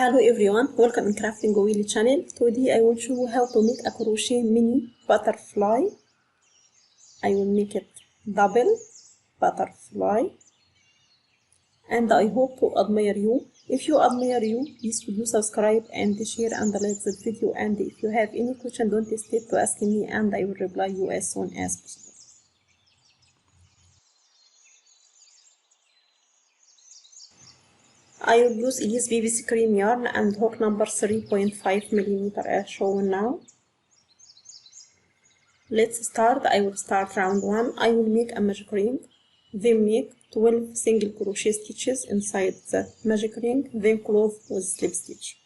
Hello everyone, welcome in Crafting Wheel channel. Today I will show you how to make a crochet mini butterfly. I will make it double butterfly and I hope to admire you. If you admire you, please would you subscribe and share and like this video, and if you have any question don't hesitate to ask me and I will reply you as soon as possible. I will use Elise BBC cream yarn and hook number 3.5mm as shown now. Let's start. I will start round 1. I will make a magic ring, then make 12 single crochet stitches inside the magic ring, then close with slip stitch.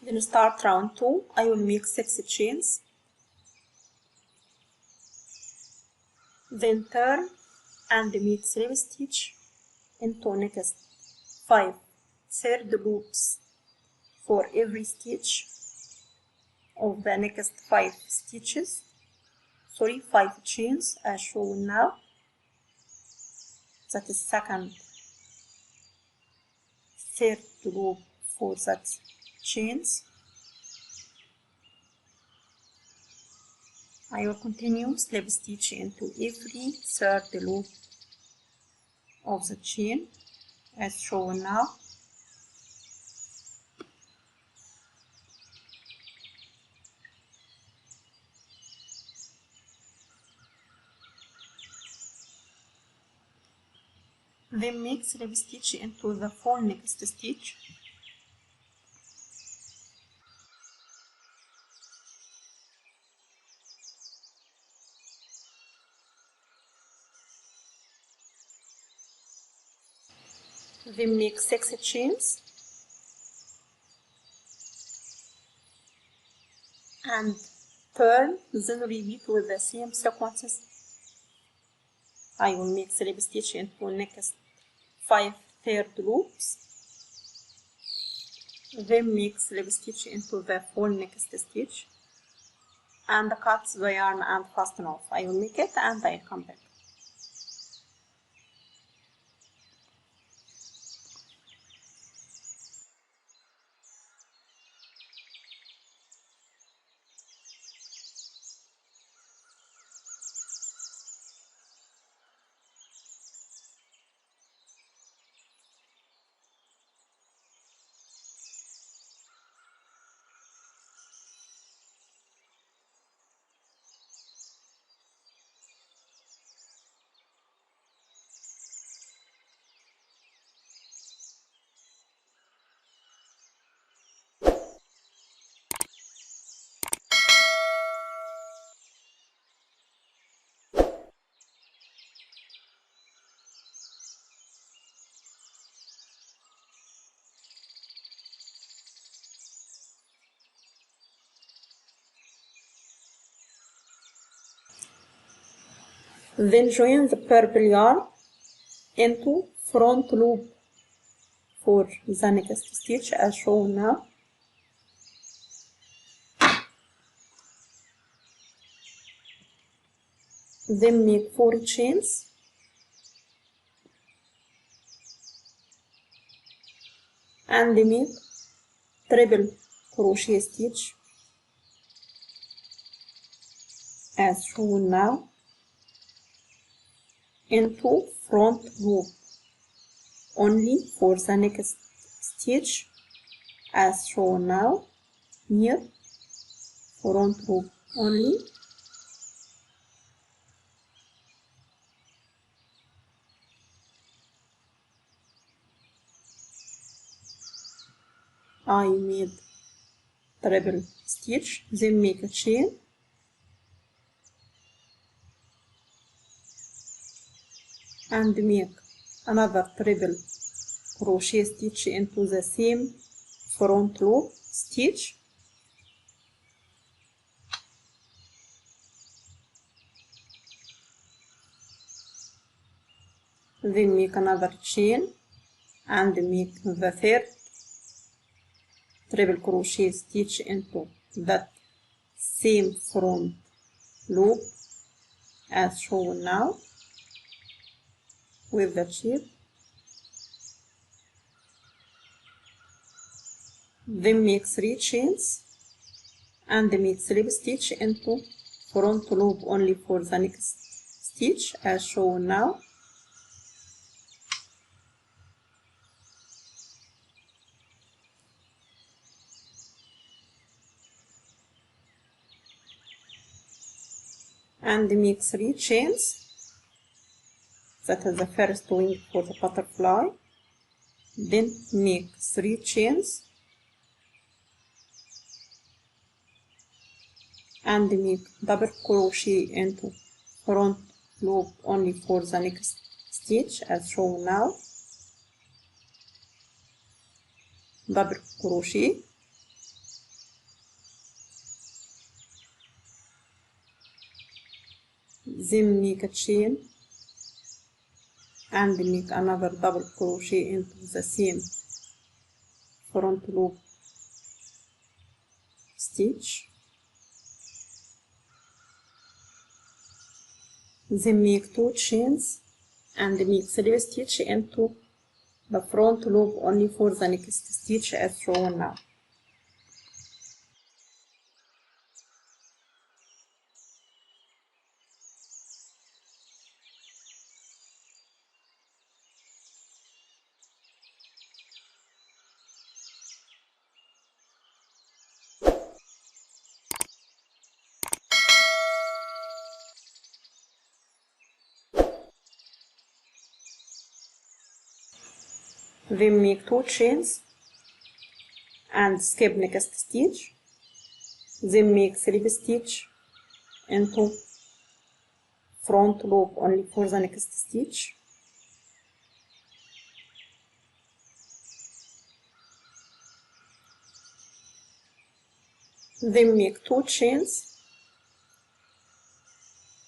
Then start round 2. I will make 6 chains, then turn and make slip stitch into next 5 third loops for every stitch of the next 5 stitches, 5 chains as shown now. That is second third loop for that chains. I will continue slip stitch into every third loop of the chain as shown now. Then make slip stitch into the full next stitch. Then make 6 chains and turn, then repeat with the same sequences. I will make slip stitch into next 5 third loops, then make slip stitch into the full next stitch and cut the yarn and fasten off. I will make it and I'll come back. Then join the purple yarn into front loop for the next stitch as shown now. Then make 4 chains and make triple crochet stitch as shown now into front loop only for the next stitch as shown now. Here front loop only, I made triple stitch, then make a chain and make another triple crochet stitch into the same front loop stitch, then make another chain and make the third triple crochet stitch into that same front loop as shown now with the shape, then make 3 chains and make slip stitch into front loop only for the next stitch as shown now. And make 3 chains, that is the first wing for the butterfly, then make 3 chains and make double crochet into front loop only for the next stitch as shown now, double crochet, then make a chain and make another double crochet into the same front loop stitch, then make 2 chains and make slip stitch into the front loop only for the next stitch as shown now. Then make 2 chains and skip next stitch, then make slip stitch into front loop only for the next stitch, then make 2 chains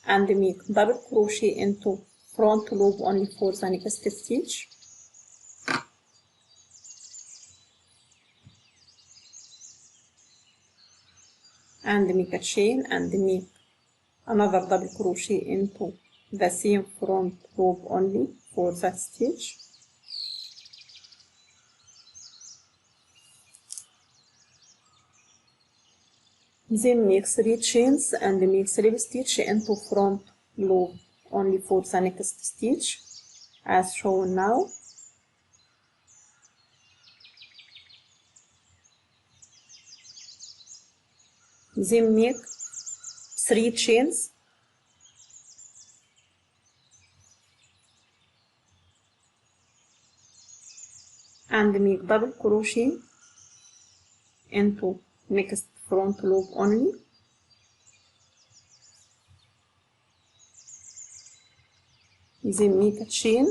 and make double crochet into front loop only for the next stitch, and make a chain and make another double crochet into the same front loop only for that stitch, then make 3 chains and make slip stitch into front loop only for the next stitch as shown now, then make 3 chains and make double crochet into next front loop only, then make a chain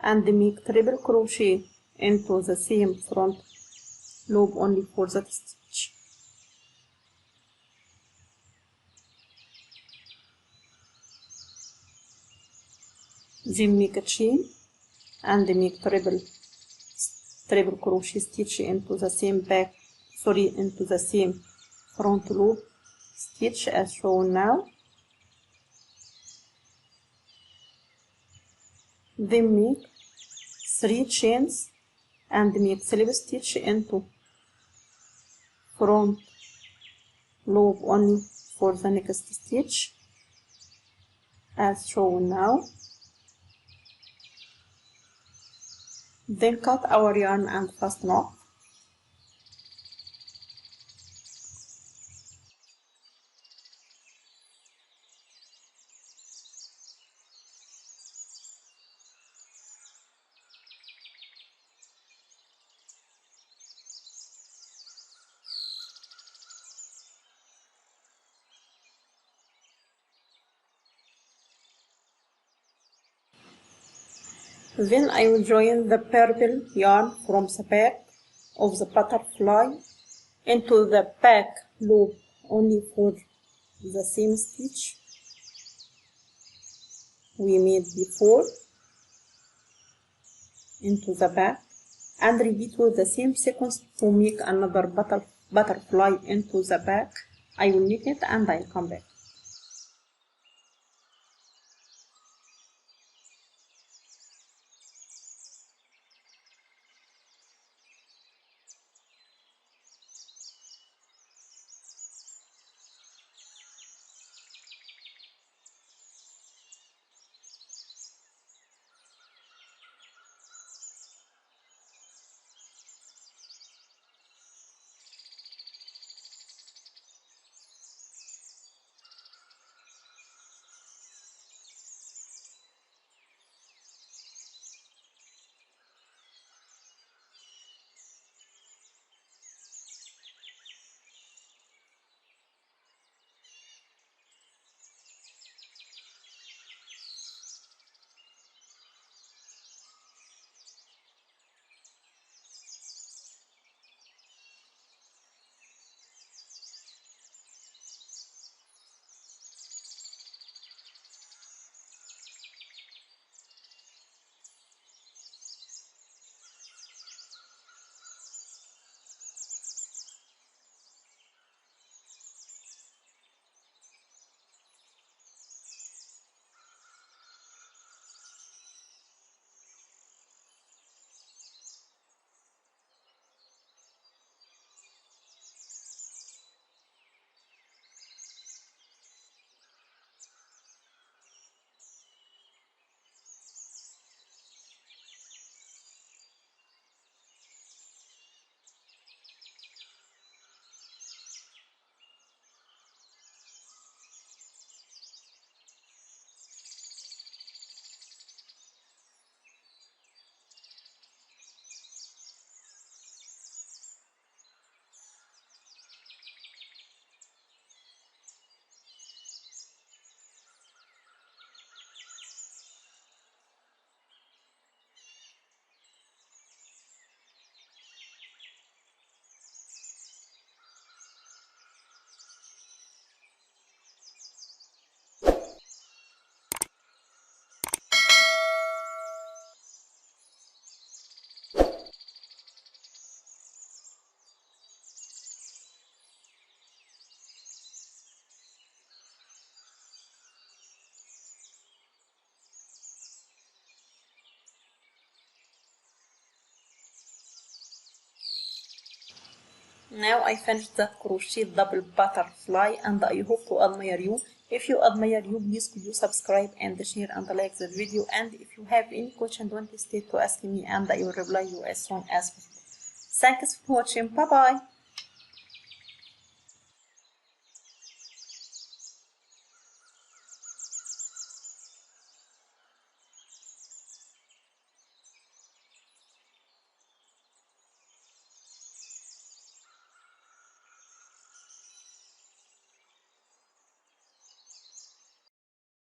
and make triple crochet into the same front loop only for that stitch, then make a chain and make triple crochet stitch into the same into the same front loop stitch as shown now, then make 3 chains and make slip stitch into front loop only for the next stitch as shown now. Then cut our yarn and fasten off. Then I will join the purple yarn from the back of the butterfly into the back loop only for the same stitch we made before, into the back, and repeat with the same sequence to make another butterfly into the back. I will make it and I'll come back. Now I finished that crochet double butterfly and I hope to admire you. If you admire you, please could you subscribe and share and like the video, and if you have any question don't hesitate to ask me and I will reply you as soon as possible. Thanks for watching. Bye bye.